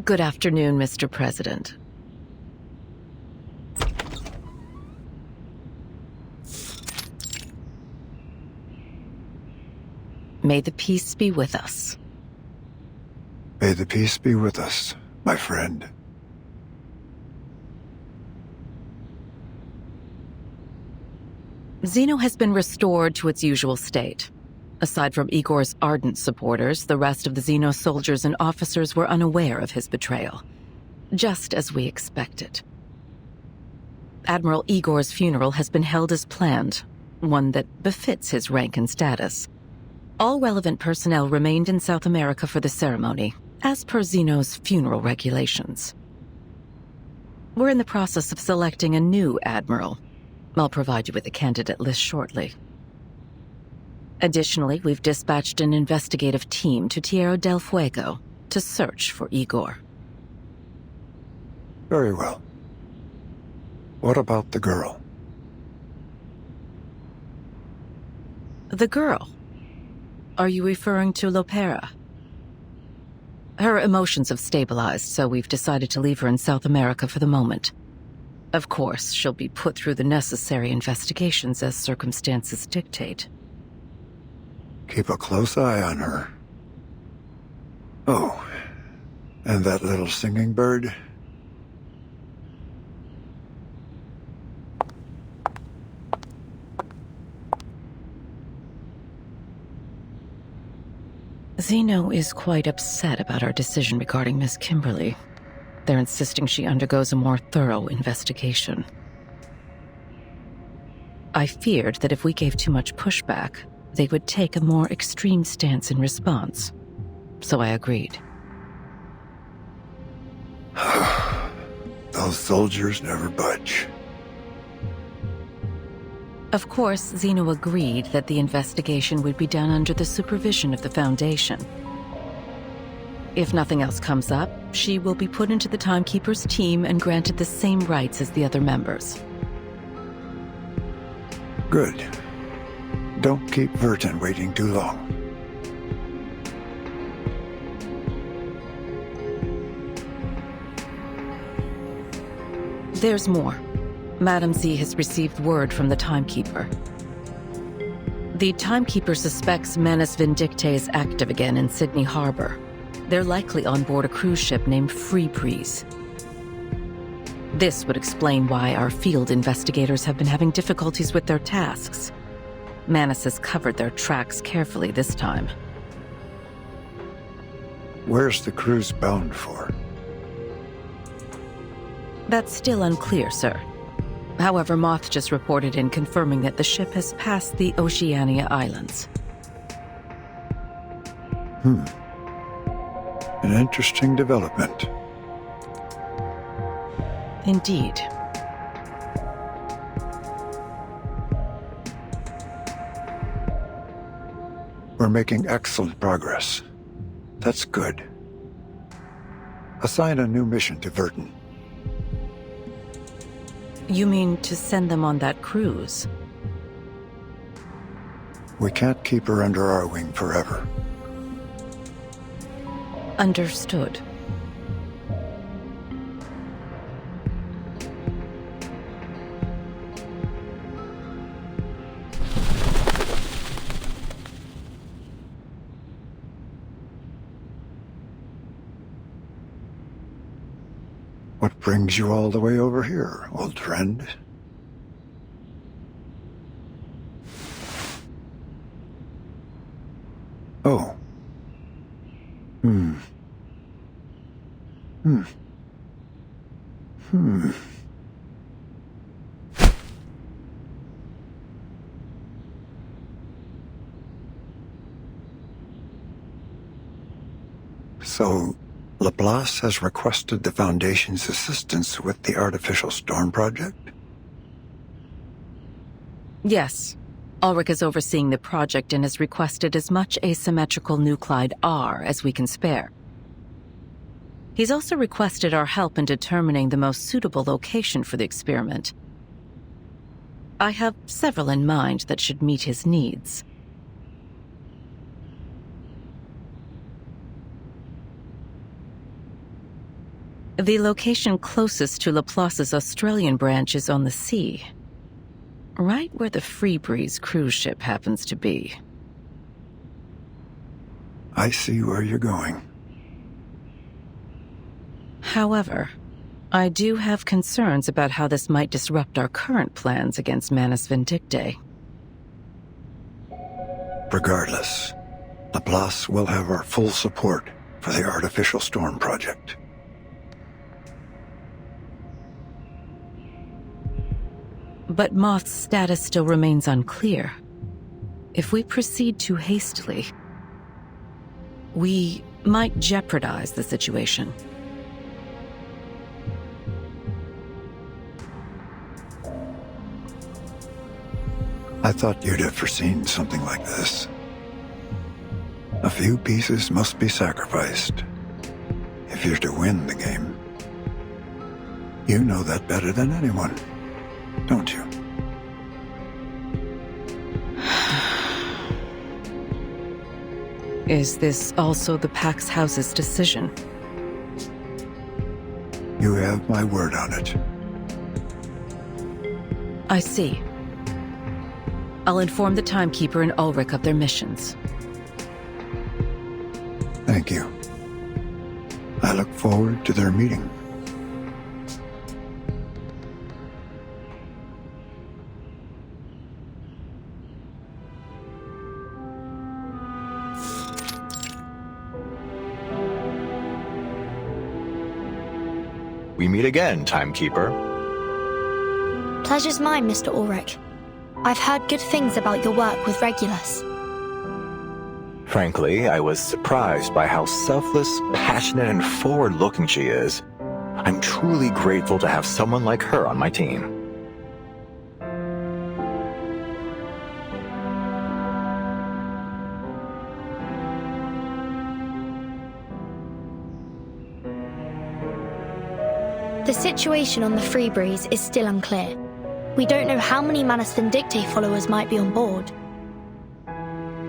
Good afternoon, Mr. President. May the peace be with us. May the peace be with us, my friend. Xeno has been restored to its usual state. Aside from Igor's ardent supporters, the rest of the Xeno soldiers and officers were unaware of his betrayal. Just as we expected. Admiral Igor's funeral has been held as planned, one that befits his rank and status. All relevant personnel remained in South America for the ceremony, as per Xeno's funeral regulations. We're in the process of selecting a new admiral. I'll provide you with a candidate list shortly. Additionally, we've dispatched an investigative team to Tierra del Fuego to search for Igor. Very well. What about the girl? The girl? Are you referring to Lopera? Her emotions have stabilized, so we've decided to leave her in South America for the moment. Of course, she'll be put through the necessary investigations as circumstances dictate. Keep a close eye on her. Oh, and that little singing bird? Xeno is quite upset about our decision regarding Miss Kimberly. They're insisting she undergoes a more thorough investigation. I feared that if we gave too much pushback, they would take a more extreme stance in response. So I agreed. Those soldiers never budge. Of course, Xeno agreed that the investigation would be done under the supervision of the Foundation. If nothing else comes up, she will be put into the Timekeeper's team and granted the same rights as the other members. Good. Don't keep Vertin waiting too long. There's more. Madam Z has received word from the Timekeeper. The Timekeeper suspects Manus Vindicte is active again in Sydney Harbor. They're likely on board a cruise ship named Free Breeze. This would explain why our field investigators have been having difficulties with their tasks. Manus has covered their tracks carefully this time. Where's the cruise bound for? That's still unclear, sir. However, Moth just reported in confirming that the ship has passed the Oceania Islands. An interesting development. Indeed. We're making excellent progress. That's good. Assign a new mission to Vertin. You mean to send them on that cruise? We can't keep her under our wing forever. Understood. What brings you all the way over here, old friend? Oh. So, Laplace has requested the Foundation's assistance with the Artificial Storm Project? Yes. Ulrich is overseeing the project and has requested as much asymmetrical nuclide R as we can spare. He's also requested our help in determining the most suitable location for the experiment. I have several in mind that should meet his needs. The location closest to Laplace's Australian branch is on the sea, right where the Freebreeze cruise ship happens to be. I see where you're going. However, I do have concerns about how this might disrupt our current plans against Manus Vindictae. Regardless, Laplace will have our full support for the Artificial Storm project. But Moth's status still remains unclear. If we proceed too hastily, we might jeopardize the situation. I thought you'd have foreseen something like this. A few pieces must be sacrificed if you're to win the game. You know that better than anyone, don't you? Is this also the Pax House's decision? You have my word on it. I see. I'll inform the Timekeeper and Ulrich of their missions. Thank you. I look forward to their meeting. We meet again, Timekeeper. Pleasure's mine, Mr. Ulrich. I've heard good things about your work with Regulus. Frankly, I was surprised by how selfless, passionate, and forward-looking she is. I'm truly grateful to have someone like her on my team. The situation on the Freebreeze is still unclear. We don't know how many Manus Vindictae followers might be on board.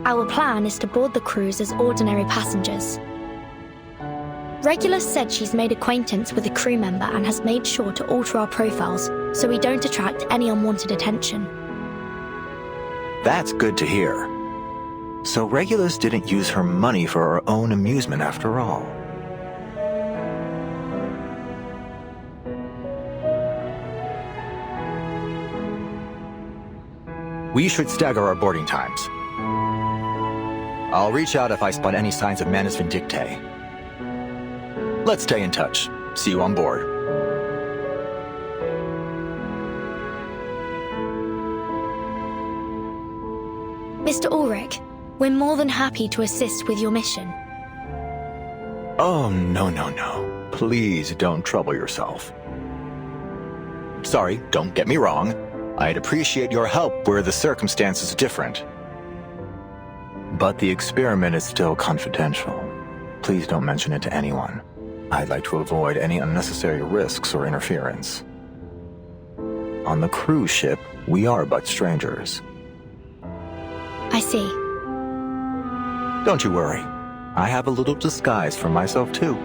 Our plan is to board the cruise as ordinary passengers. Regulus said she's made acquaintance with a crew member and has made sure to alter our profiles so we don't attract any unwanted attention. That's good to hear. So Regulus didn't use her money for her own amusement after all. We should stagger our boarding times. I'll reach out if I spot any signs of Manus Vindictae. Let's stay in touch. See you on board. Mr. Ulrich, we're more than happy to assist with your mission. Oh, no. Please don't trouble yourself. Sorry, don't get me wrong. I'd appreciate your help were the circumstances different. But the experiment is still confidential. Please don't mention it to anyone. I'd like to avoid any unnecessary risks or interference. On the cruise ship, we are but strangers. I see. Don't you worry. I have a little disguise for myself too.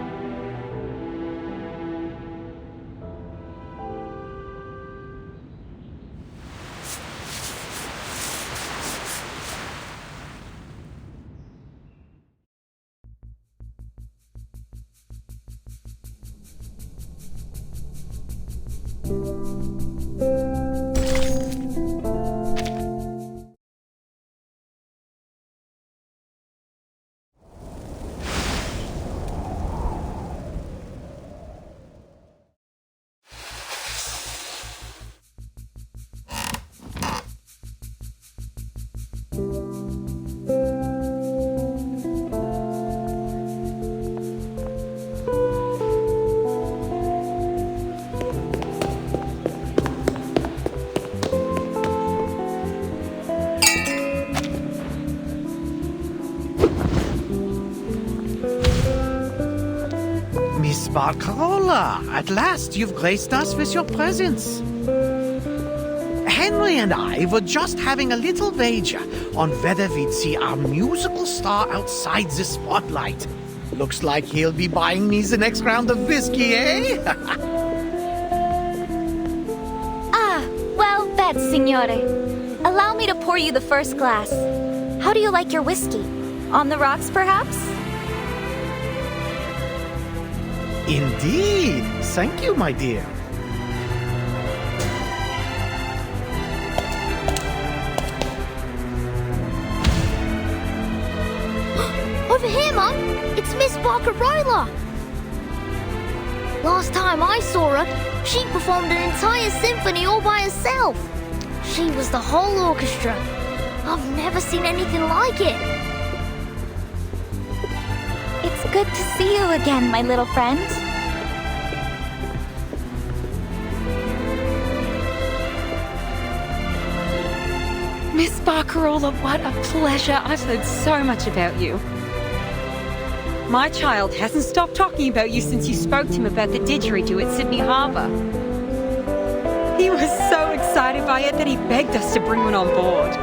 Miss Barcarola, at last you've graced us with your presence. Henry and I were just having a little wager on whether we'd see our musical star outside the spotlight. Looks like he'll be buying me the next round of whiskey, eh? Well bet, signore. Allow me to pour you the first glass. How do you like your whiskey? On the rocks, perhaps? Indeed. Thank you, my dear. Over here, Mum! It's Miss Barcarola! Last time I saw her, she performed an entire symphony all by herself. She was the whole orchestra. I've never seen anything like it. It's good to see you again, my little friend. Miss Barcarola, what a pleasure. I've heard so much about you. My child hasn't stopped talking about you since you spoke to him about the didgeridoo at Sydney Harbour. He was so excited by it that he begged us to bring one on board.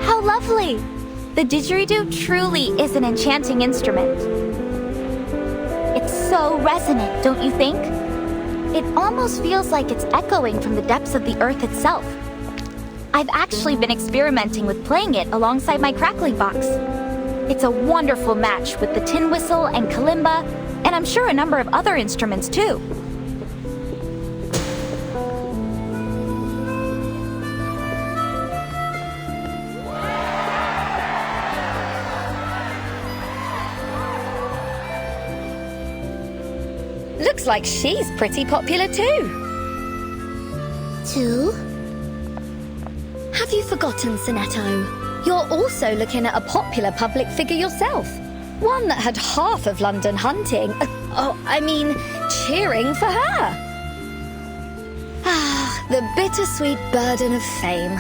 How lovely! The didgeridoo truly is an enchanting instrument. It's so resonant, don't you think? It almost feels like it's echoing from the depths of the earth itself. I've actually been experimenting with playing it alongside my crackling box. It's a wonderful match with the tin whistle and kalimba, and I'm sure a number of other instruments too. Looks like she's pretty popular too. Two? Have you forgotten, Sonetto? You're also looking at a popular public figure yourself. One that had half of London hunting. Cheering for her. Ah, the bittersweet burden of fame.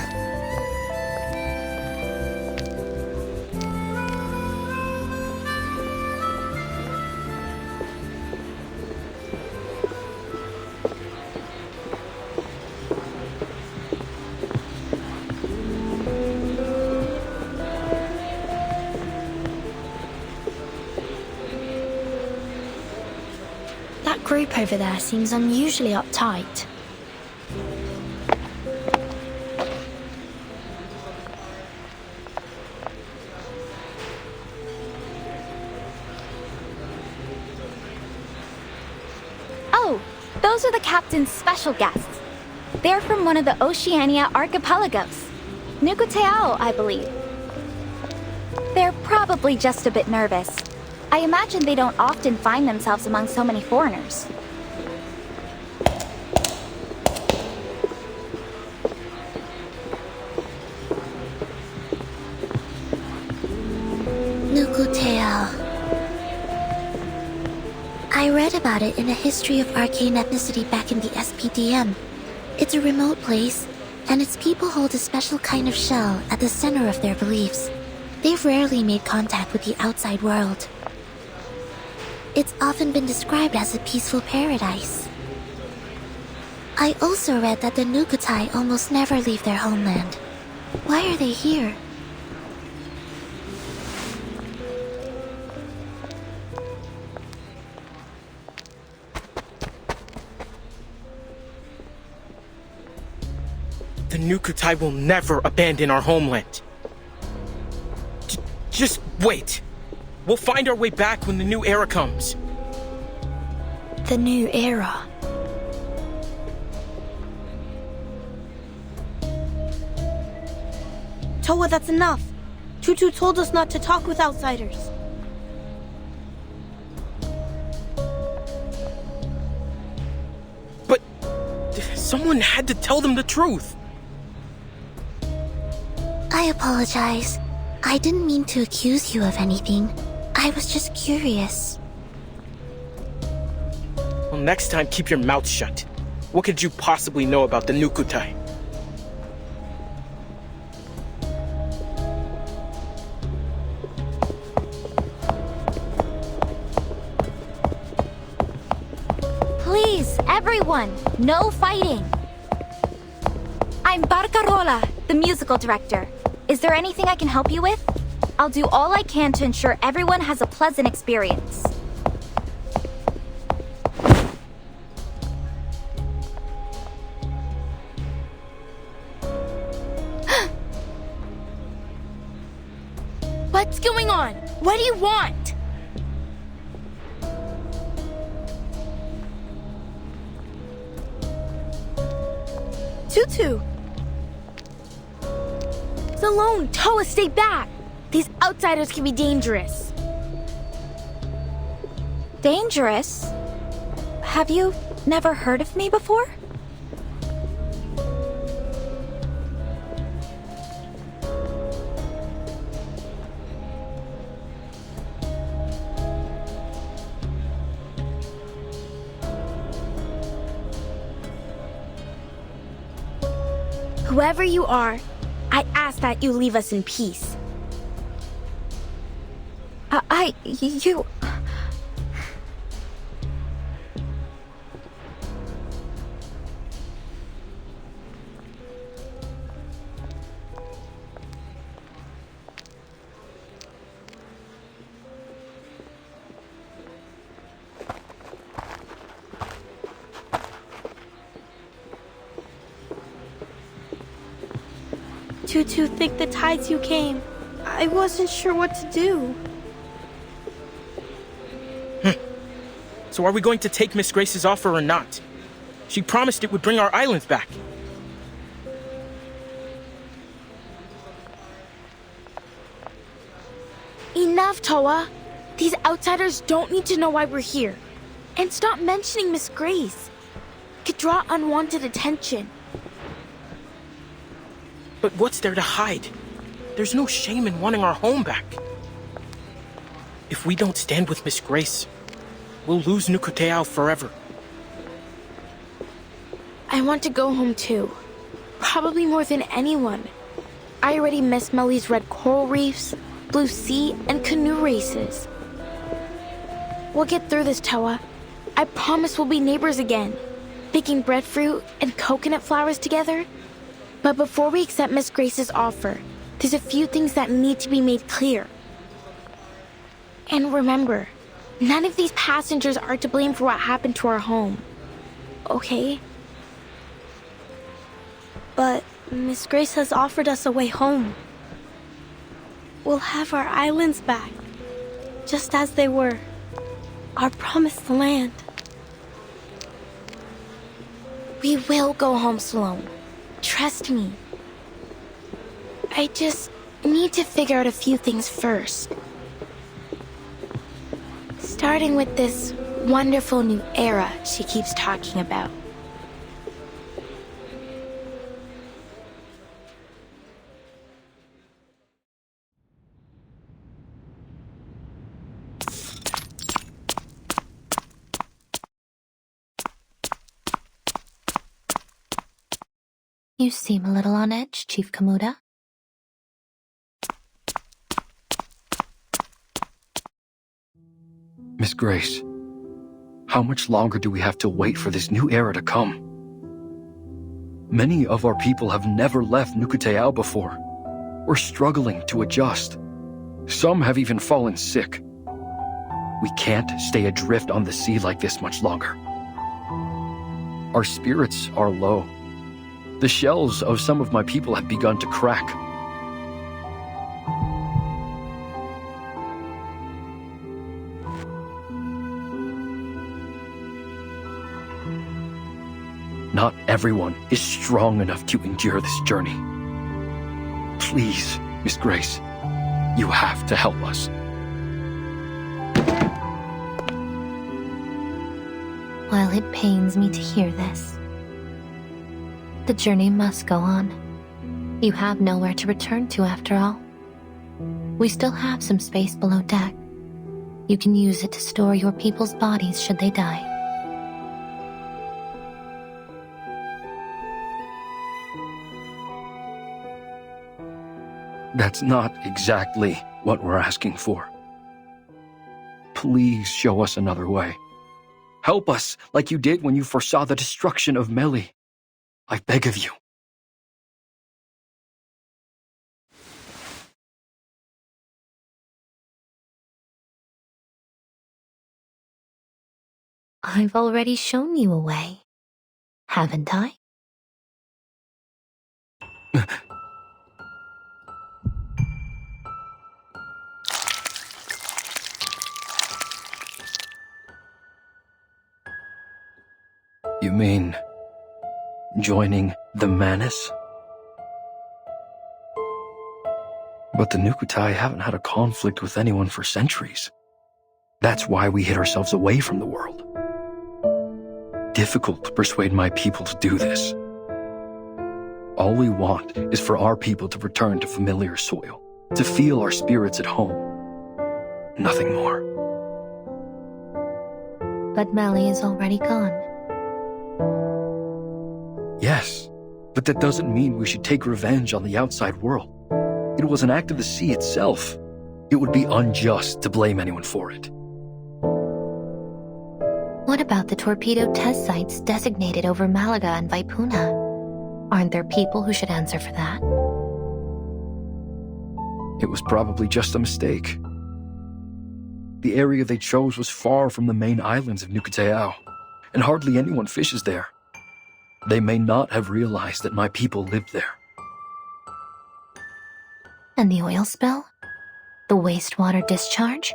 That group over there seems unusually uptight. Oh, those are the captain's special guests. They're from one of the Oceania archipelagos. Nukuteao, I believe. They're probably just a bit nervous. I imagine they don't often find themselves among so many foreigners. Nukuteao. I read about it in a history of arcane ethnicity back in the SPDM. It's a remote place, and its people hold a special kind of shell at the center of their beliefs. They've rarely made contact with the outside world. It's often been described as a peaceful paradise. I also read that the Nukutai almost never leave their homeland. Why are they here? The Nukutai will never abandon our homeland. Just wait. We'll find our way back when the new era comes. The new era. Towa, that's enough. Tutu told us not to talk with outsiders. But someone had to tell them the truth. I apologize. I didn't mean to accuse you of anything. I was just curious. Well, next time, keep your mouth shut. What could you possibly know about the Nukutai? Please, everyone, no fighting. I'm Barcarola, the musical director. Is there anything I can help you with? I'll do all I can to ensure everyone has a pleasant experience. What's going on? What do you want? Tutu! Alone, Toa, stay back! These outsiders can be dangerous. Dangerous? Have you never heard of me before? Whoever you are, I ask that you leave us in peace. You... Tutu, think the tides you came. I wasn't sure what to do. So are we going to take Miss Grace's offer or not? She promised it would bring our islands back. Enough, Toa. These outsiders don't need to know why we're here. And stop mentioning Miss Grace. Could draw unwanted attention. But what's there to hide? There's no shame in wanting our home back. If we don't stand with Miss Grace, we'll lose Nukuteao forever. I want to go home too. Probably more than anyone. I already miss Melly's red coral reefs, blue sea, and canoe races. We'll get through this, Toa. I promise we'll be neighbors again, picking breadfruit and coconut flowers together. But before we accept Miss Grace's offer, there's a few things that need to be made clear. And remember, none of these passengers are to blame for what happened to our home. Okay? But Miss Grace has offered us a way home. We'll have our islands back, just as they were. Our promised land. We will go home, Sloane. Trust me. I just need to figure out a few things first. Starting with this wonderful new era she keeps talking about. You seem a little on edge, Chief Kamuda. Miss Grace, how much longer do we have to wait for this new era to come? Many of our people have never left Nukuteao before. We're struggling to adjust. Some have even fallen sick. We can't stay adrift on the sea like this much longer. Our spirits are low. The shells of some of my people have begun to crack. Not everyone is strong enough to endure this journey. Please, Miss Grace, you have to help us. While it pains me to hear this, the journey must go on. You have nowhere to return to after all. We still have some space below deck. You can use it to store your people's bodies should they die. That's not exactly what we're asking for. Please show us another way. Help us like you did when you foresaw the destruction of Melly. I beg of you. I've already shown you a way, haven't I? You mean joining the Manus? But the Nukutai haven't had a conflict with anyone for centuries. That's why we hid ourselves away from the world. Difficult to persuade my people to do this. All we want is for our people to return to familiar soil, to feel our spirits at home. Nothing more. But Melly is already gone. Yes, but that doesn't mean we should take revenge on the outside world. It was an act of the sea itself. It would be unjust to blame anyone for it. What about the torpedo test sites designated over Malaga and Vaipuna? Aren't there people who should answer for that? It was probably just a mistake. The area they chose was far from the main islands of Nukuteao, and hardly anyone fishes there. They may not have realized that my people lived there. And the oil spill? The wastewater discharge?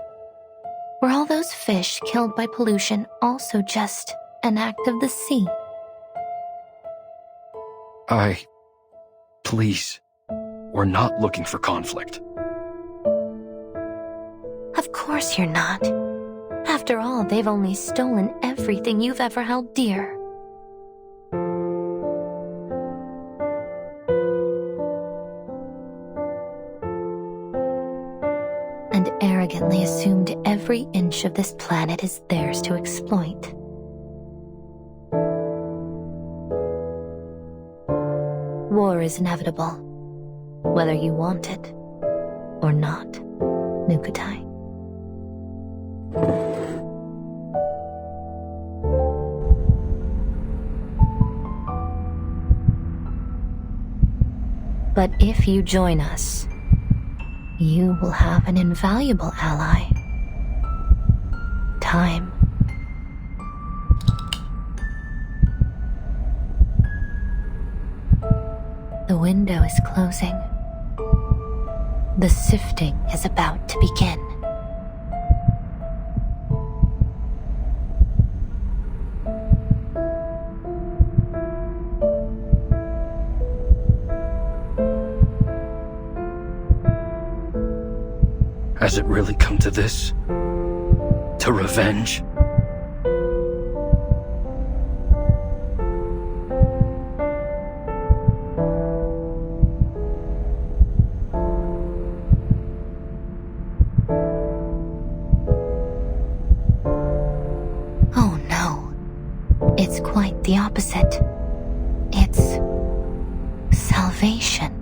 Were all those fish killed by pollution also just an act of the sea? Please, we're not looking for conflict. Of course you're not. After all, they've only stolen everything you've ever held dear. And arrogantly assumed every inch of this planet is theirs to exploit. War is inevitable, whether you want it or not, Nukutai. But if you join us, you will have an invaluable ally. Time. The window is closing. The sifting is about to begin. Has it really come to this? To revenge? Oh no. It's quite the opposite. It's salvation.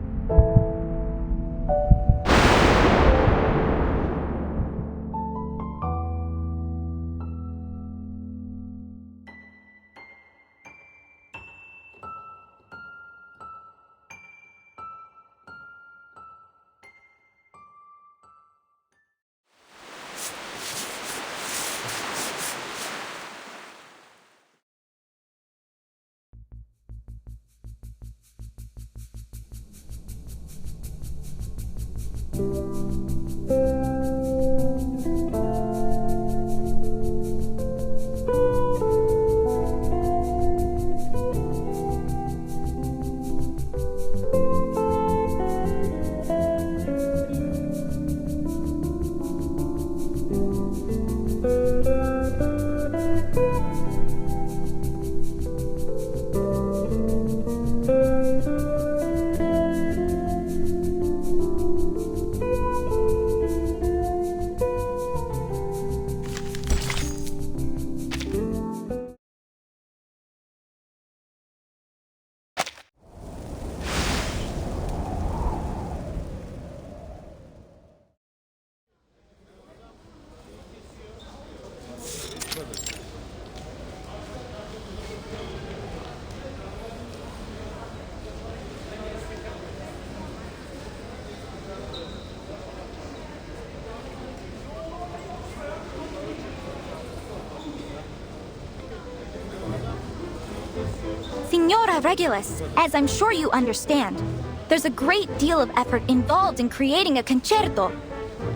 Signora Regulus, as I'm sure you understand, there's a great deal of effort involved in creating a concerto.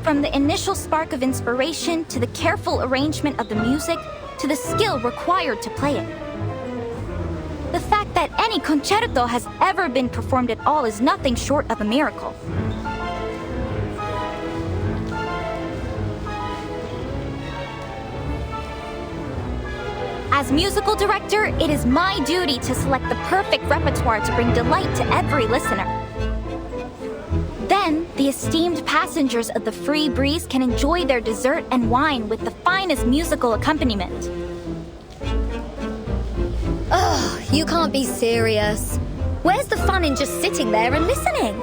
From the initial spark of inspiration, to the careful arrangement of the music, to the skill required to play it. The fact that any concerto has ever been performed at all is nothing short of a miracle. As musical director, it is my duty to select the perfect repertoire to bring delight to every listener. Then, the esteemed passengers of the Free Breeze can enjoy their dessert and wine with the finest musical accompaniment. Ugh, you can't be serious. Where's the fun in just sitting there and listening?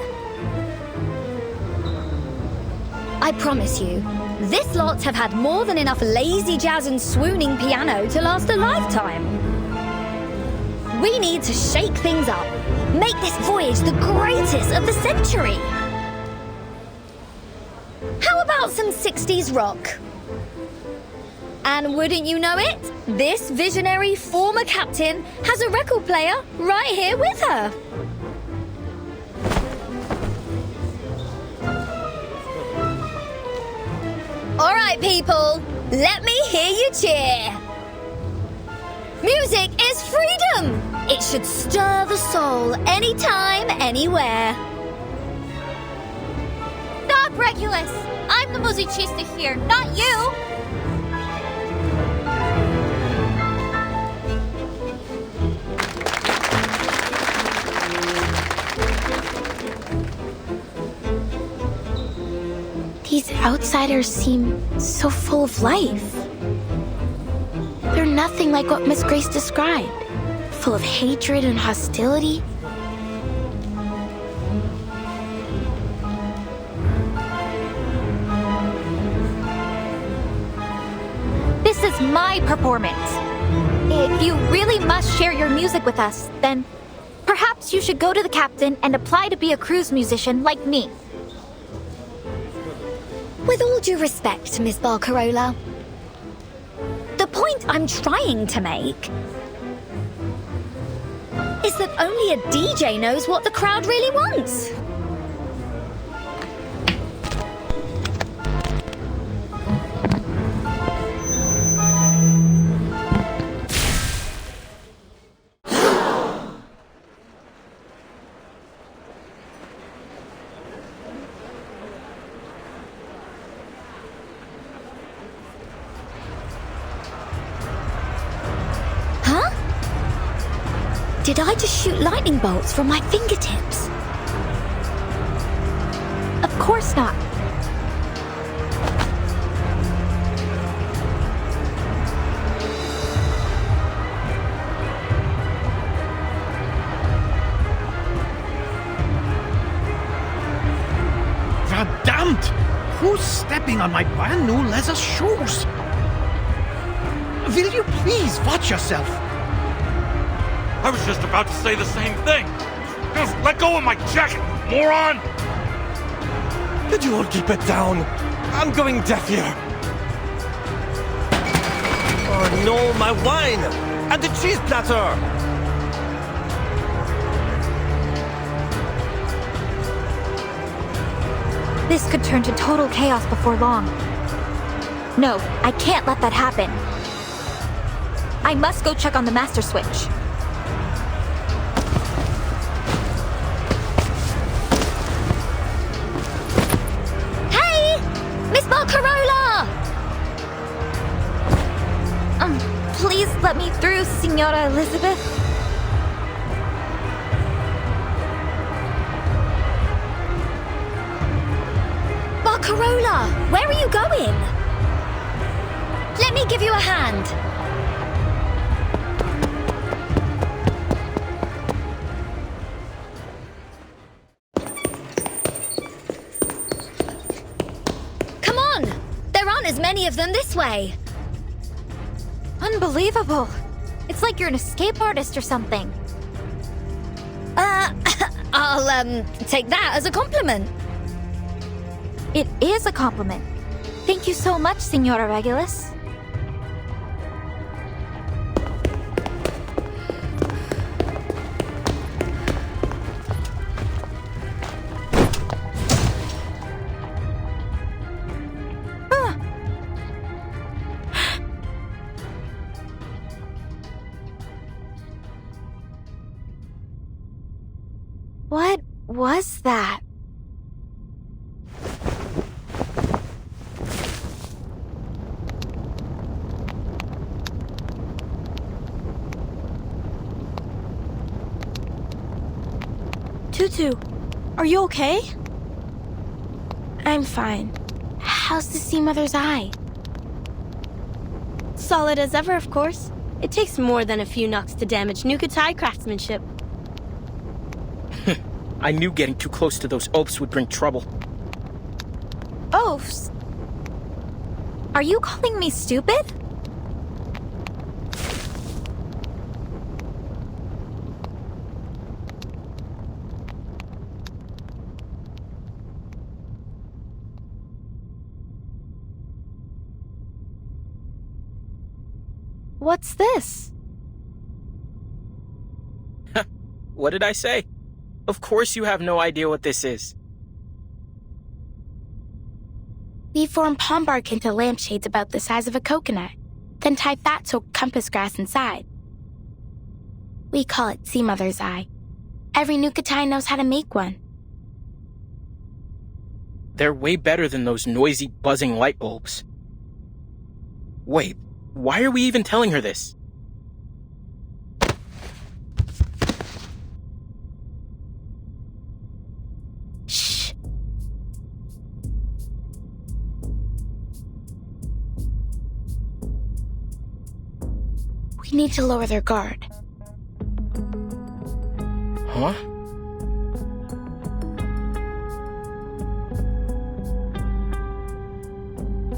I promise you, this lot have had more than enough lazy jazz and swooning piano to last a lifetime. We need to shake things up. Make this voyage the greatest of the century. How about some 60s rock? And wouldn't you know it, this visionary former captain has a record player right here with her. All right, people, let me hear you cheer. Music is freedom. It should stir the soul anytime, anywhere. Stop, Regulus! I'm the musicista here, not you! These outsiders seem so full of life. They're nothing like what Miss Grace described. Full of hatred and hostility. This is my performance. If you really must share your music with us, then perhaps you should go to the captain and apply to be a cruise musician like me. With all due respect, Miss Barcarola, the point I'm trying to make is that only a DJ knows what the crowd really wants. Did I just shoot lightning bolts from my fingertips? Of course not. Verdammt! Who's stepping on my brand new leather shoes? Will you please watch yourself? I was just about to say the same thing. Just let go of my jacket, moron! Could you all keep it down? I'm going deaf here. Oh no, my wine! And the cheese platter! This could turn to total chaos before long. No, I can't let that happen. I must go check on the master switch. Barcarola! Please let me through, Signora Elizabeth. Barcarola, where are you going? Let me give you a hand. As many of them this way. Unbelievable. It's like you're an escape artist or something. I'll take that as a compliment. It is a compliment. Thank you so much, Signora Regulus. What was that? Tutu, are you okay? I'm fine. How's the Sea Mother's eye? Solid as ever, of course. It takes more than a few knocks to damage Nukutai craftsmanship. I knew getting too close to those oafs would bring trouble. Oafs? Are you calling me stupid? What's this? What did I say? Of course you have no idea what this is. We form palm bark into lampshades about the size of a coconut, then tie fat-soaked compass grass inside. We call it Sea Mother's Eye. Every Nukutai knows how to make one. They're way better than those noisy, buzzing light bulbs. Wait, why are we even telling her this? Shh. We need to lower their guard. Huh?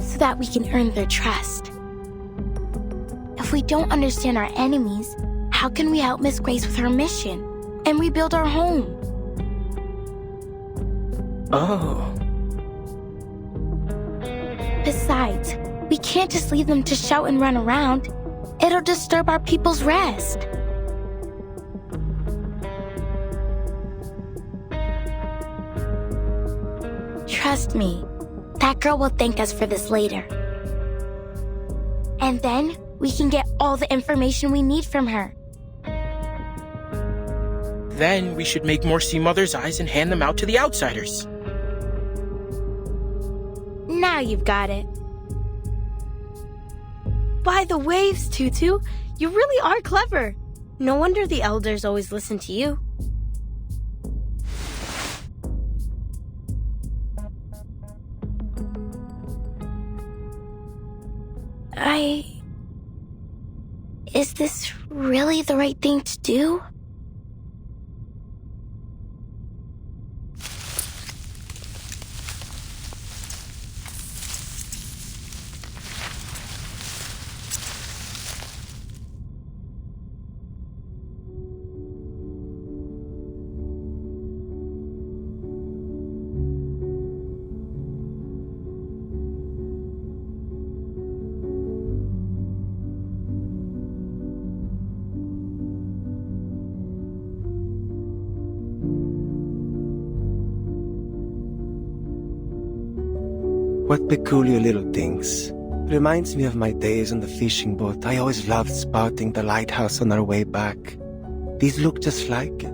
So that we can earn their trust. If we don't understand our enemies, how can we help Miss Grace with her mission and rebuild our home? Oh. Besides, we can't just leave them to shout and run around. It'll disturb our people's rest. Trust me, that girl will thank us for this later. And then we can get all the information we need from her. Then we should make more Sea Mother's Eyes and hand them out to the outsiders. Now you've got it. By the waves, Tutu. You really are clever. No wonder the elders always listen to you. Is this really the right thing to do? What peculiar little things. Reminds me of my days on the fishing boat. I always loved spotting the lighthouse on our way back. These look just like it.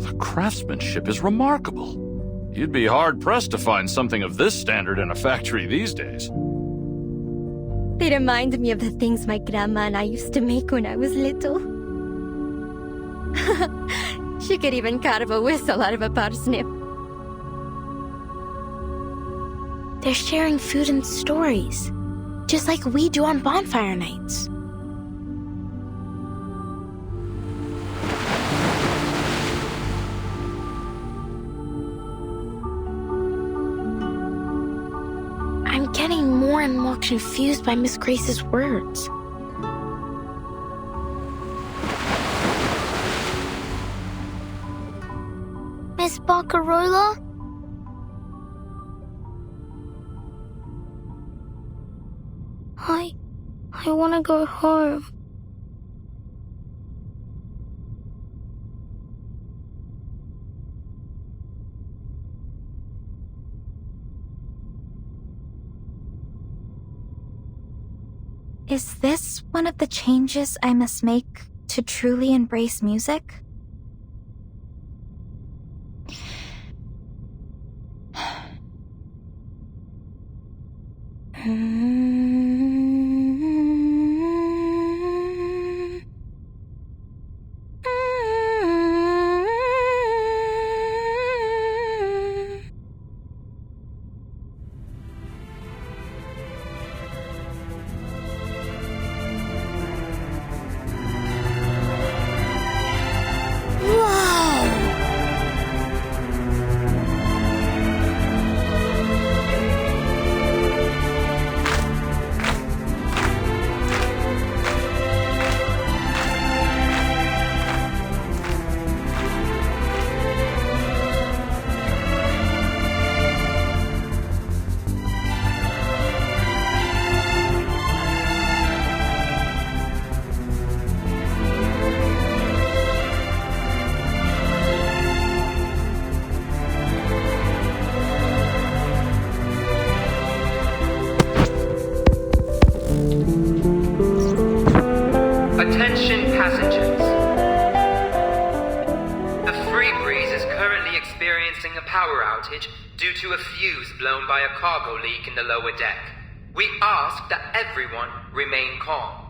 The craftsmanship is remarkable. You'd be hard-pressed to find something of this standard in a factory these days. They remind me of the things my grandma and I used to make when I was little. She could even carve a whistle out of a parsnip. They're sharing food and stories, just like we do on bonfire nights. I'm getting more and more confused by Miss Grace's words. Miss Barcarola? I want to go home. Is this one of the changes I must make to truly embrace music? experiencing a power outage due to a fuse blown by a cargo leak in the lower deck. We ask that everyone remain calm.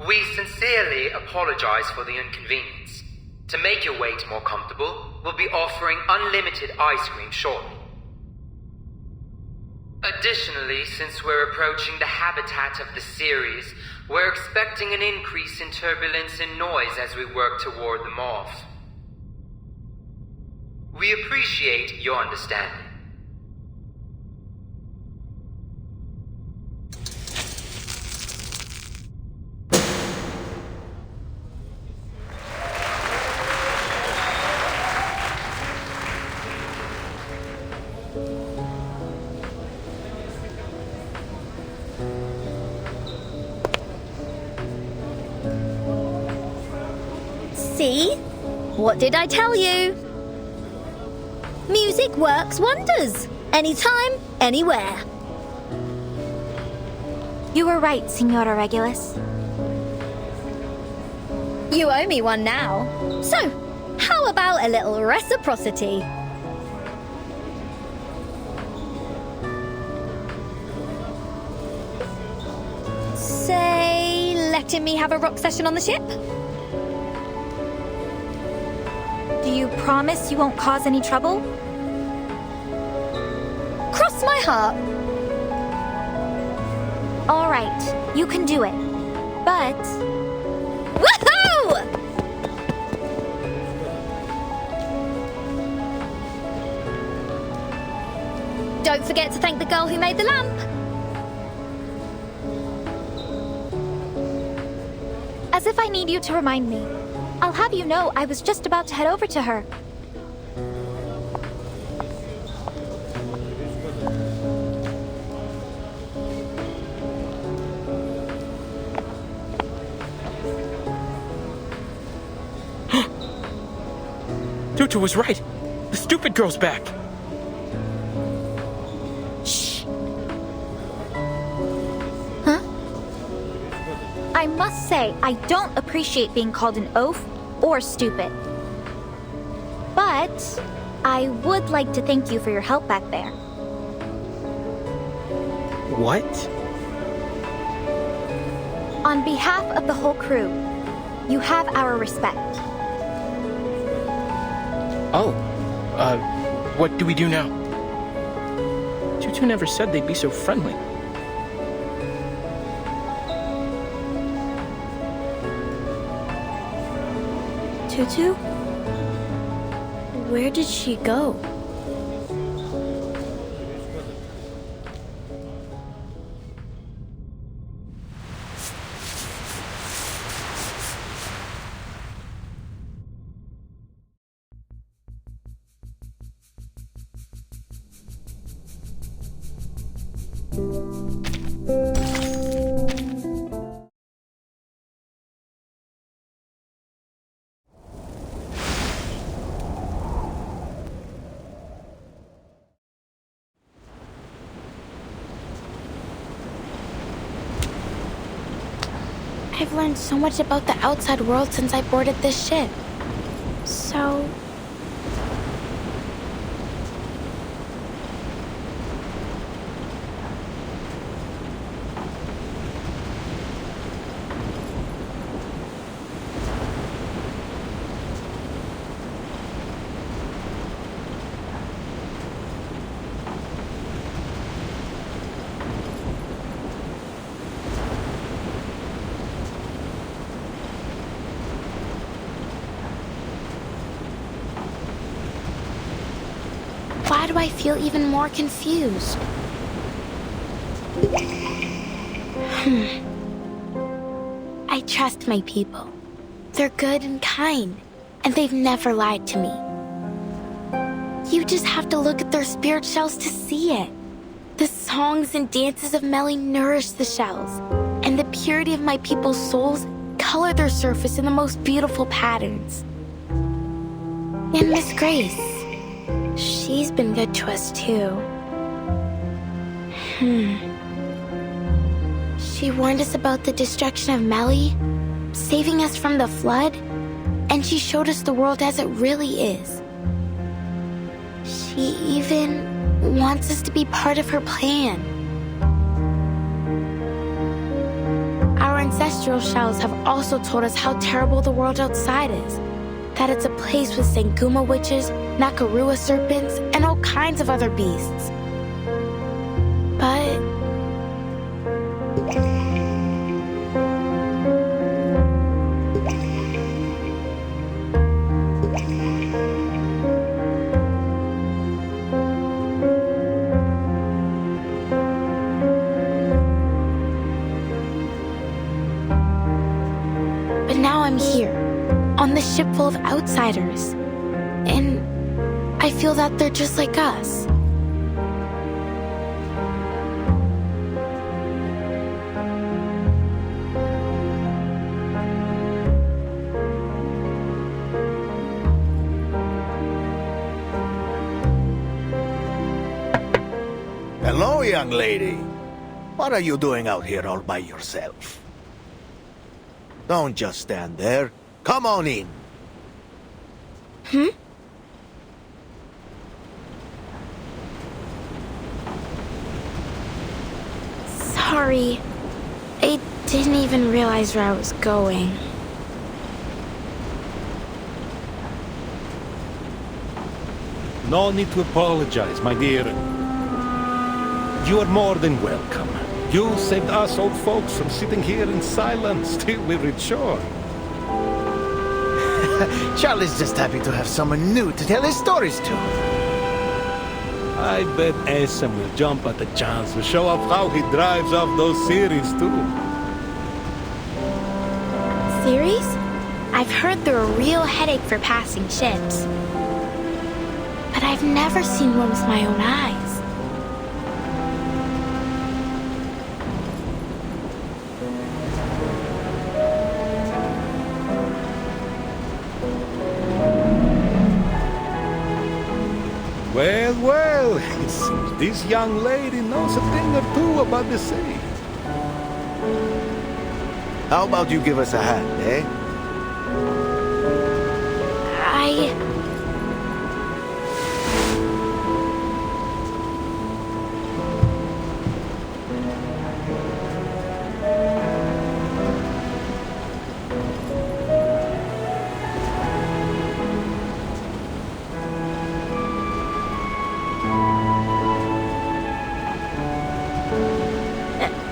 We sincerely apologize for the inconvenience. To make your wait more comfortable, we'll be offering unlimited ice cream shortly. Additionally, since we're approaching the habitat of the Ceres, we're expecting an increase in turbulence and noise as we work toward the morph. We appreciate your understanding. See? What did I tell you? Music works wonders. Anytime, anywhere. You were right, Signora Regulus. You owe me one now. So, how about a little reciprocity? Say, letting me have a rock session on the ship? Do you promise you won't cause any trouble? Cross my heart. All right, you can do it. But... Woohoo! Don't forget to thank the girl who made the lamp. As if I need you to remind me. I'll have you know I was just about to head over to her. Tutu was right. The stupid girl's back. Shh. Huh? I must say, I don't appreciate being called an oaf or stupid. But I would like to thank you for your help back there. What? On behalf of the whole crew, you have our respect. Oh, what do we do now? Tutu never said they'd be so friendly. Tutu? Where did she go? I've learned so much about the outside world since I boarded this ship. So... why do I feel even more confused? I trust my people. They're good and kind, and they've never lied to me. You just have to look at their spirit shells to see it. The songs and dances of Melly nourish the shells, and the purity of my people's souls color their surface in the most beautiful patterns. And Miss Grace, she's been good to us too. She warned us about the destruction of Melly, saving us from the flood, And she showed us the world as it really is. She even wants us to be part of her plan. Our ancestral shells have also told us how terrible the world outside is. That it's a place with Sanguma witches, Nakarua serpents, and all kinds of other beasts. But... But now I'm here, on this ship full of outsiders. And I feel that they're just like us. Hello, young lady. What are you doing out here all by yourself? Don't just stand there. Come on in. Sorry. I didn't even realize where I was going. No need to apologize, my dear. You are more than welcome. You saved us old folks from sitting here in silence till we reach shore. Charlie's just happy to have someone new to tell his stories to. I bet Essam will jump at the chance to show off how he drives off those series too. Series? I've heard they're a real headache for passing ships. But I've never seen one with my own eyes. Well, well, it seems this young lady knows a thing or two about the sea. How about you give us a hand, eh?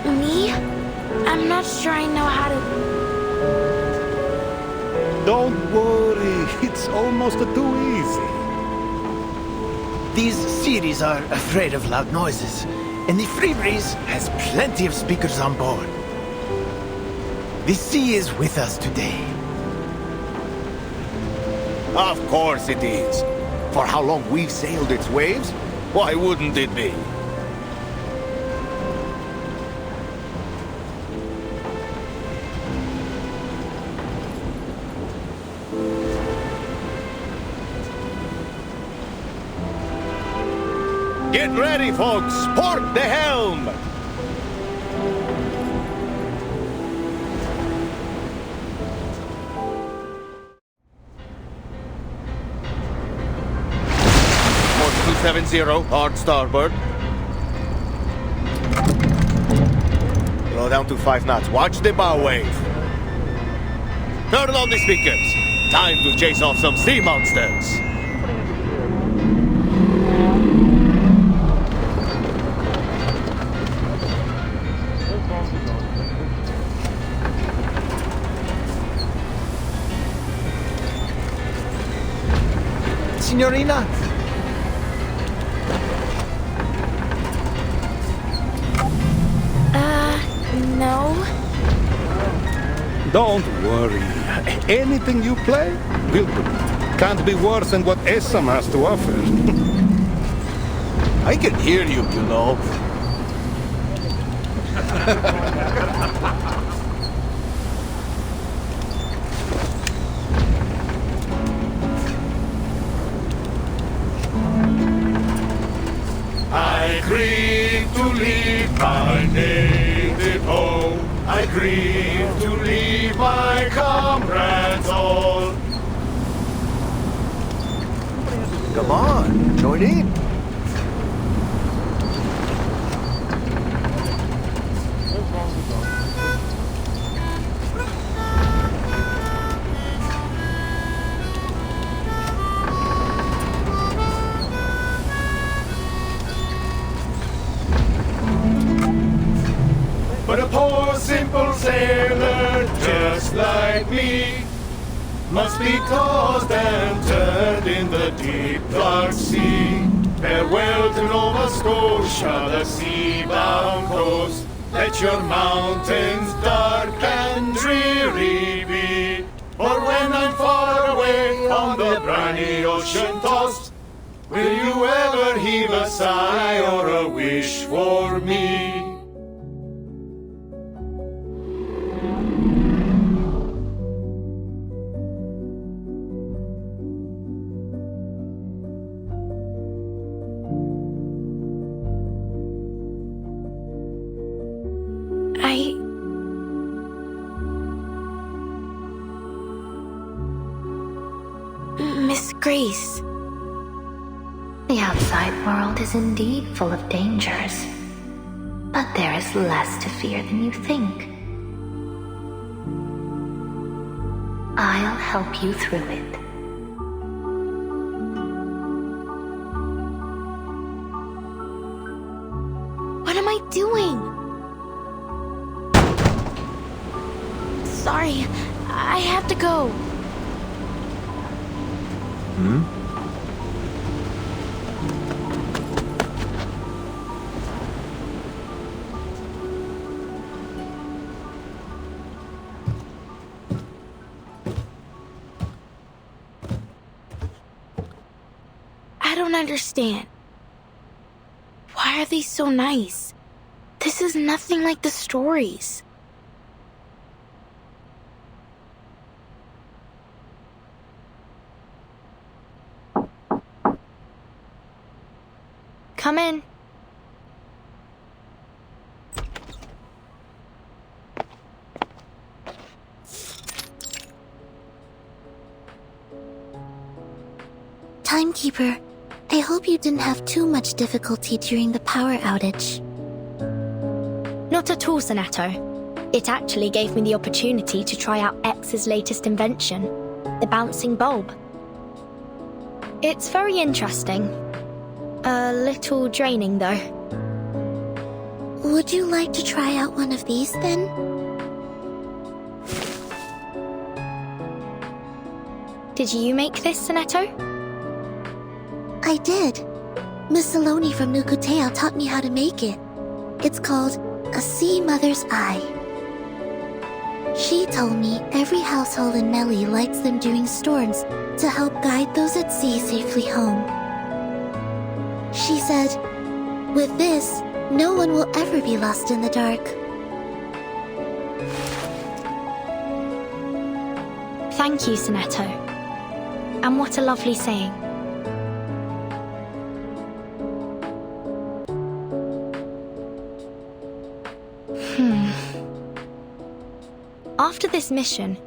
Me? I'm not sure I know how to... Don't worry, it's almost too easy. These series are afraid of loud noises, and the Free Breeze has plenty of speakers on board. The sea is with us today. Of course it is. For how long we've sailed its waves, why wouldn't it be? Get ready, folks! Port the helm! Port 270, hard starboard. Blow down to 5 knots. Watch the bow wave. Turn on the speakers. Time to chase off some sea monsters. Signorina? No. Don't worry. Anything you play, will do. Can't be worse than what Essam has to offer. I can hear you, you know. I grieve to leave my native home. I grieve to leave my comrades all. Come on, join in. But a poor simple sailor just like me must be tossed and turned in the deep dark sea. Farewell to Nova Scotia, the sea-bound coast. Let your mountains dark and dreary be. For when I'm far away on the briny ocean tossed, will you ever heave a sigh or a wish for me? Miss Grace. The outside world is indeed full of dangers, but there is less to fear than you think. I'll help you through it. What am I doing? Sorry, I have to go. I don't understand. Why are they so nice? This is nothing like the stories. Come in. Timekeeper, I hope you didn't have too much difficulty during the power outage. Not at all, Sonato. It actually gave me the opportunity to try out X's latest invention, the bouncing bulb. It's very interesting. A little draining, though. Would you like to try out one of these, then? Did you make this, Sonato? I did. Miss Saloni from Nukutea taught me how to make it. It's called a Sea Mother's Eye. She told me every household in Meli lights them during storms to help guide those at sea safely home. She said, with this, no one will ever be lost in the dark. Thank you, Sonato. And what a lovely saying. After this mission,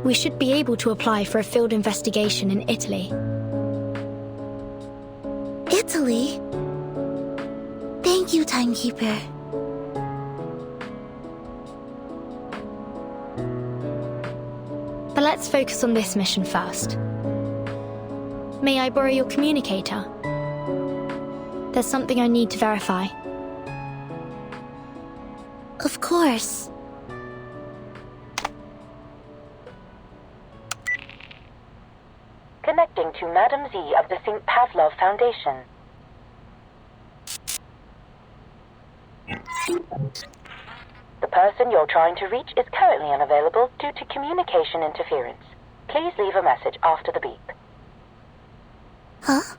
we should be able to apply for a field investigation in Italy. Italy? Thank you, Timekeeper. But let's focus on this mission first. May I borrow your communicator? There's something I need to verify. Of course. Connecting to Madam Z of the St. Pavlov Foundation. The person you're trying to reach is currently unavailable due to communication interference. Please leave a message after the beep. Huh?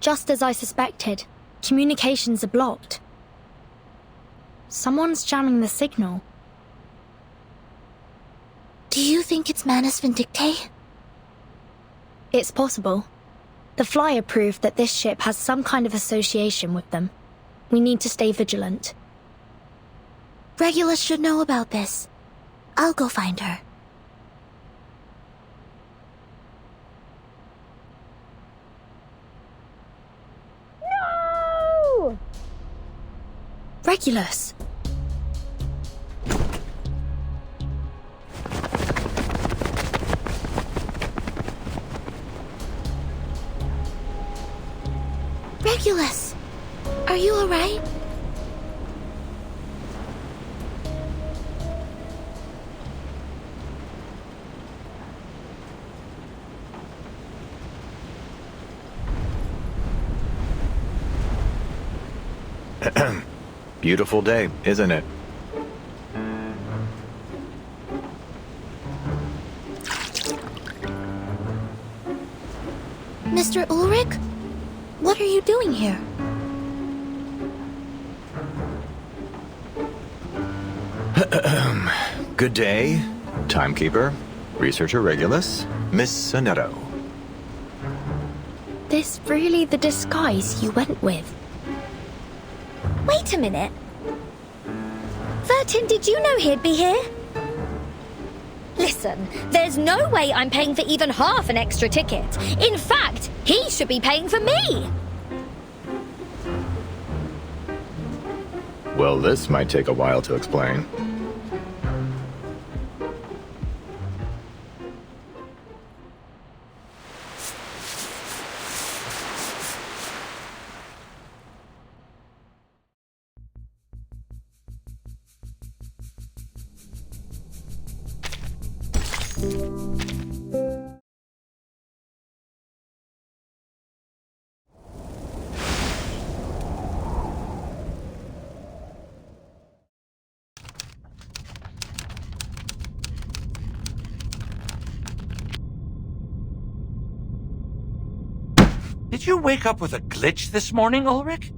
Just as I suspected, communications are blocked. Someone's jamming the signal. Do you think it's Manus Vindicte? It's possible. The flyer proved that this ship has some kind of association with them. We need to stay vigilant. Regulus should know about this. I'll go find her. Regulus! Regulus! Are you alright? Beautiful day, isn't it? Mr. Ulrich? What are you doing here? Good day, Timekeeper, Researcher Regulus, Miss Sonetto. This really the disguise you went with? Wait a minute. Vertin, did you know he'd be here? Listen, there's no way I'm paying for even half an extra ticket. In fact, he should be paying for me. Well, this might take a while to explain. Did you wake up with a glitch this morning, Ulrich?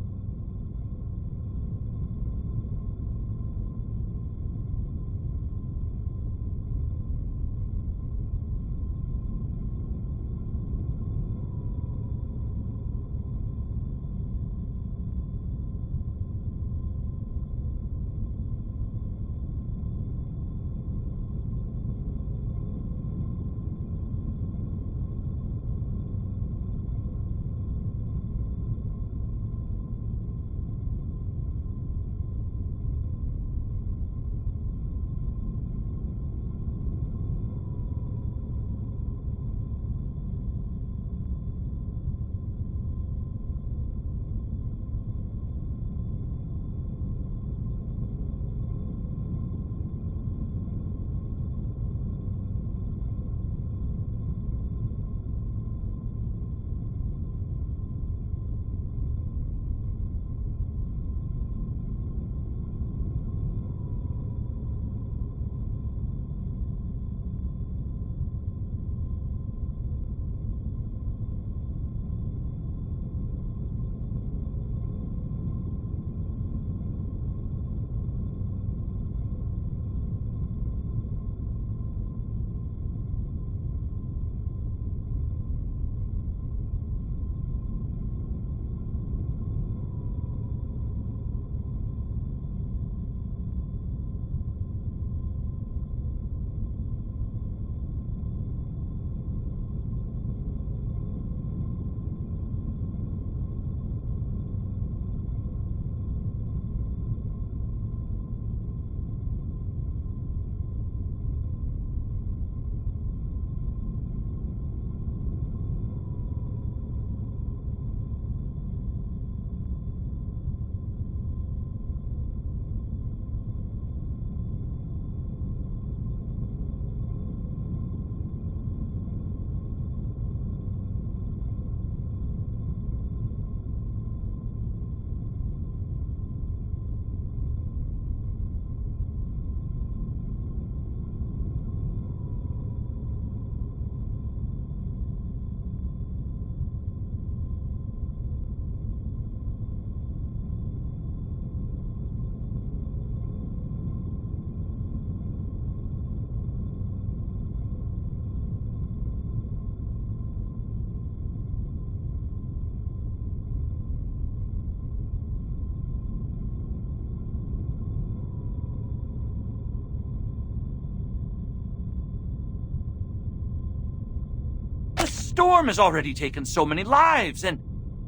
Storm has already taken so many lives, and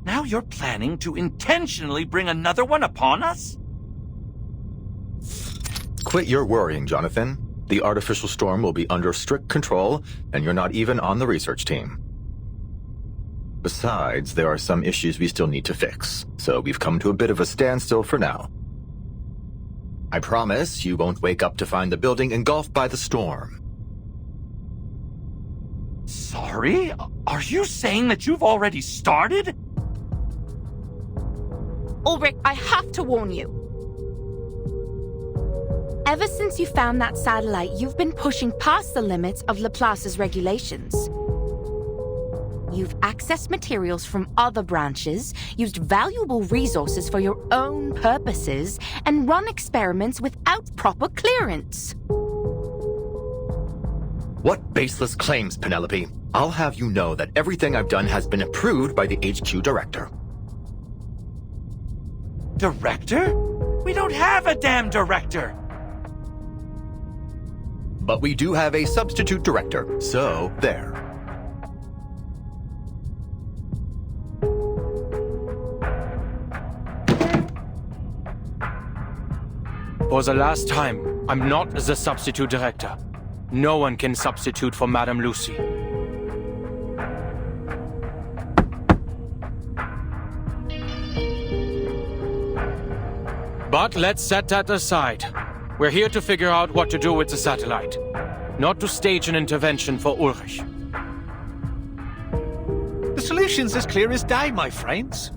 now you're planning to intentionally bring another one upon us? Quit your worrying, Jonathan. The artificial storm will be under strict control, and you're not even on the research team. Besides, there are some issues we still need to fix, so we've come to a bit of a standstill for now. I promise you won't wake up to find the building engulfed by the storm. Sorry? Are you saying that you've already started? Ulrich, I have to warn you. Ever since you found that satellite, you've been pushing past the limits of Laplace's regulations. You've accessed materials from other branches, used valuable resources for your own purposes, and run experiments without proper clearance. What baseless claims, Penelope? I'll have you know that everything I've done has been approved by the HQ director. Director? We don't have a damn director! But we do have a substitute director, so there. For the last time, I'm not the substitute director. No one can substitute for Madame Lucy. But let's set that aside. We're here to figure out what to do with the satellite, not to stage an intervention for Ulrich. The solution's as clear as day, my friends.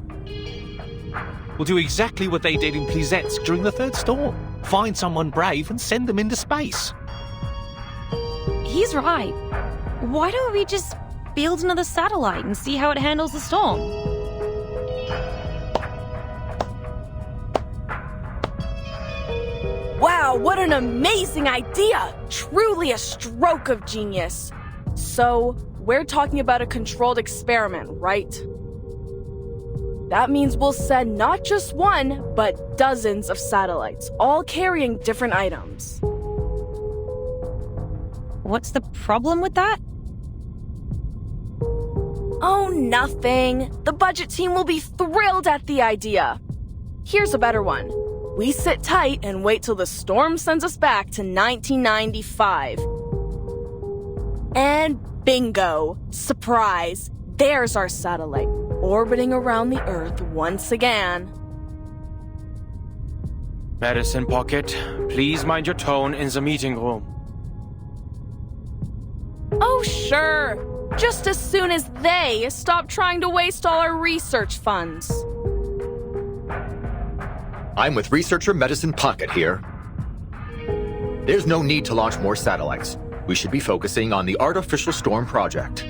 We'll do exactly what they did in Plisetsk during the third storm. Find someone brave and send them into space. He's right. Why don't we just build another satellite and see how it handles the storm? Wow, what an amazing idea! Truly a stroke of genius. So, we're talking about a controlled experiment, right? That means we'll send not just one, but dozens of satellites, all carrying different items. What's the problem with that? Oh, nothing. The budget team will be thrilled at the idea. Here's a better one. We sit tight and wait till the storm sends us back to 1995. And bingo! Surprise! There's our satellite, orbiting around the Earth once again. Medicine Pocket, please mind your tone in the meeting room. Oh, sure. Just as soon as they stop trying to waste all our research funds. I'm with researcher Medicine Pocket here. There's no need to launch more satellites. We should be focusing on the artificial storm project.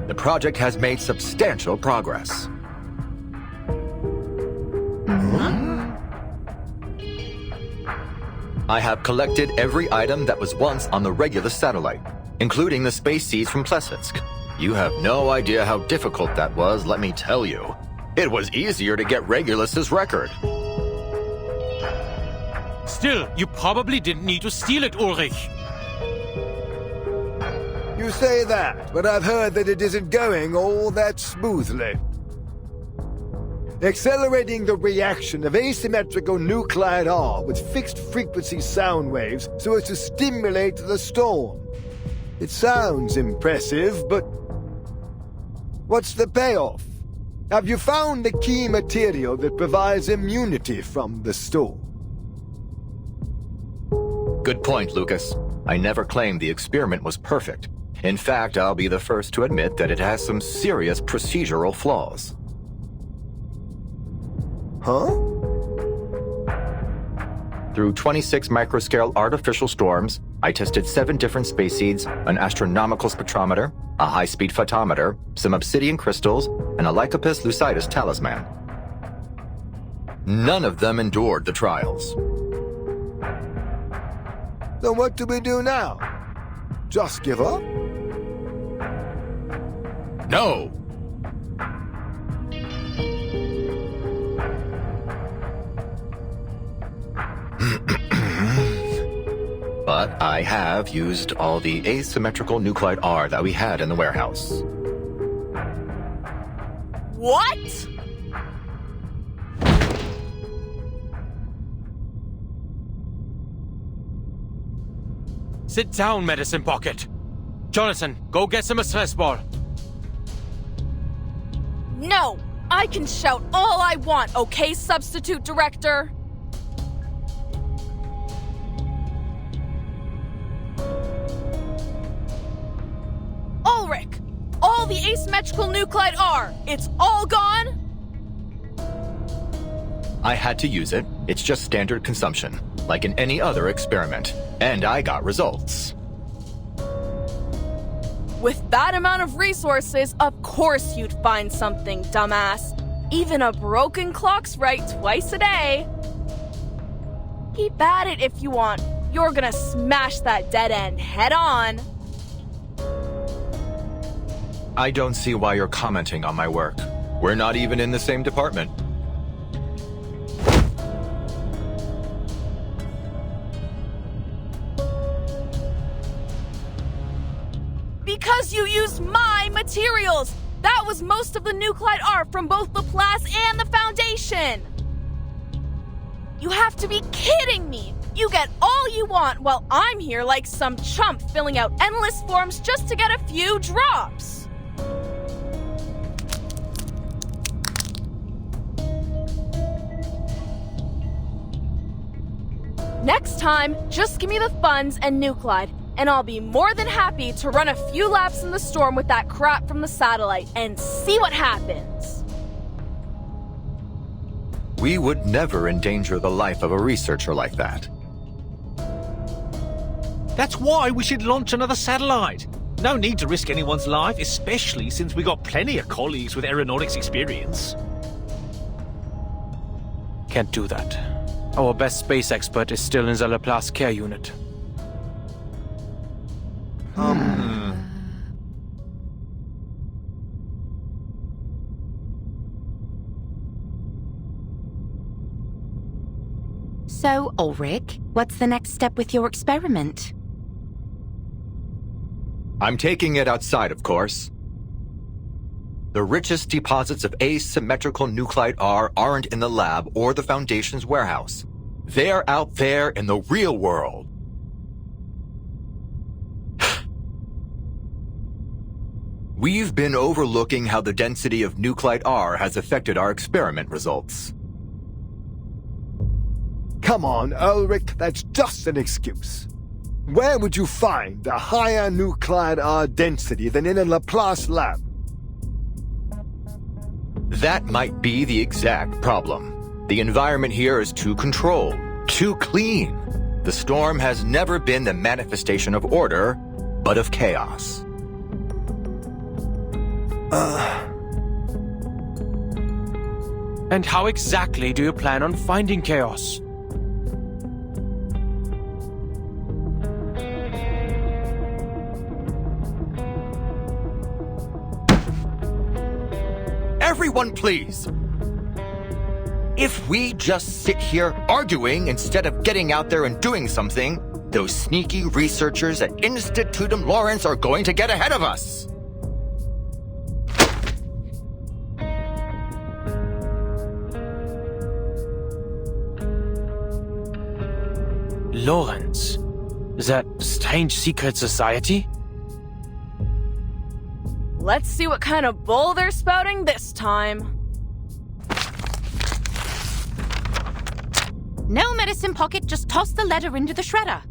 The project has made substantial progress. I have collected every item that was once on the Regulus satellite, including the space seeds from Plesetsk. You have no idea how difficult that was, let me tell you. It was easier to get Regulus's record. Still, you probably didn't need to steal it, Ulrich. You say that, but I've heard that it isn't going all that smoothly. Accelerating the reaction of asymmetrical nuclide R with fixed-frequency sound waves so as to stimulate the storm. It sounds impressive, but what's the payoff? Have you found the key material that provides immunity from the storm? Good point, Lucas. I never claimed the experiment was perfect. In fact, I'll be the first to admit that it has some serious procedural flaws. Huh? Through 26 microscale artificial storms, I tested 7 different space seeds, an astronomical spectrometer, a high-speed photometer, some obsidian crystals, and a Lycopus lucidus talisman. None of them endured the trials. Then what do we do now? Just give up? No! But I have used all the asymmetrical nuclide R that we had in the warehouse. What? Sit down, Medicine Pocket. Jonathan, go get some stress ball. No! I can shout all I want, okay, Substitute Director? Ulrich! All the asymmetrical nuclide are! It's all gone? I had to use it. It's just standard consumption, like in any other experiment. And I got results. With that amount of resources, of course you'd find something, dumbass. Even a broken clock's right twice a day. Keep at it if you want. You're gonna smash that dead end head on. I don't see why you're commenting on my work. We're not even in the same department. Because you used my materials! That was most of the nuclide art from both Laplace and the Foundation! You have to be kidding me! You get all you want while I'm here like some chump filling out endless forms just to get a few drops! Next time, just give me the funds and nuclide, and I'll be more than happy to run a few laps in the storm with that crap from the satellite and see what happens. We would never endanger the life of a researcher like that. That's why we should launch another satellite. No need to risk anyone's life, especially since we got plenty of colleagues with aeronautics experience. Can't do that. Our best space expert is still in the Laplace care unit. So, Ulrich, what's the next step with your experiment? I'm taking it outside, of course. The richest deposits of asymmetrical nuclide R aren't in the lab or the Foundation's warehouse. They're out there in the real world. We've been overlooking how the density of nuclide R has affected our experiment results. Come on, Ulrich, that's just an excuse. Where would you find a higher nuclide R density than in a Laplace lab? That might be the exact problem. The environment here is too controlled, too clean. The storm has never been the manifestation of order, but of chaos. And how exactly do you plan on finding chaos? Everyone, please! If we just sit here arguing instead of getting out there and doing something, those sneaky researchers at Institutum Lawrence are going to get ahead of us! Lawrence? That strange secret society? Let's see what kind of bull they're spouting this time. No, Medicine Pocket, just toss the letter into the shredder.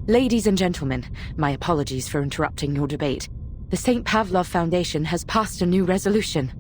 Ladies and gentlemen, my apologies for interrupting your debate. The St. Pavlov Foundation has passed a new resolution.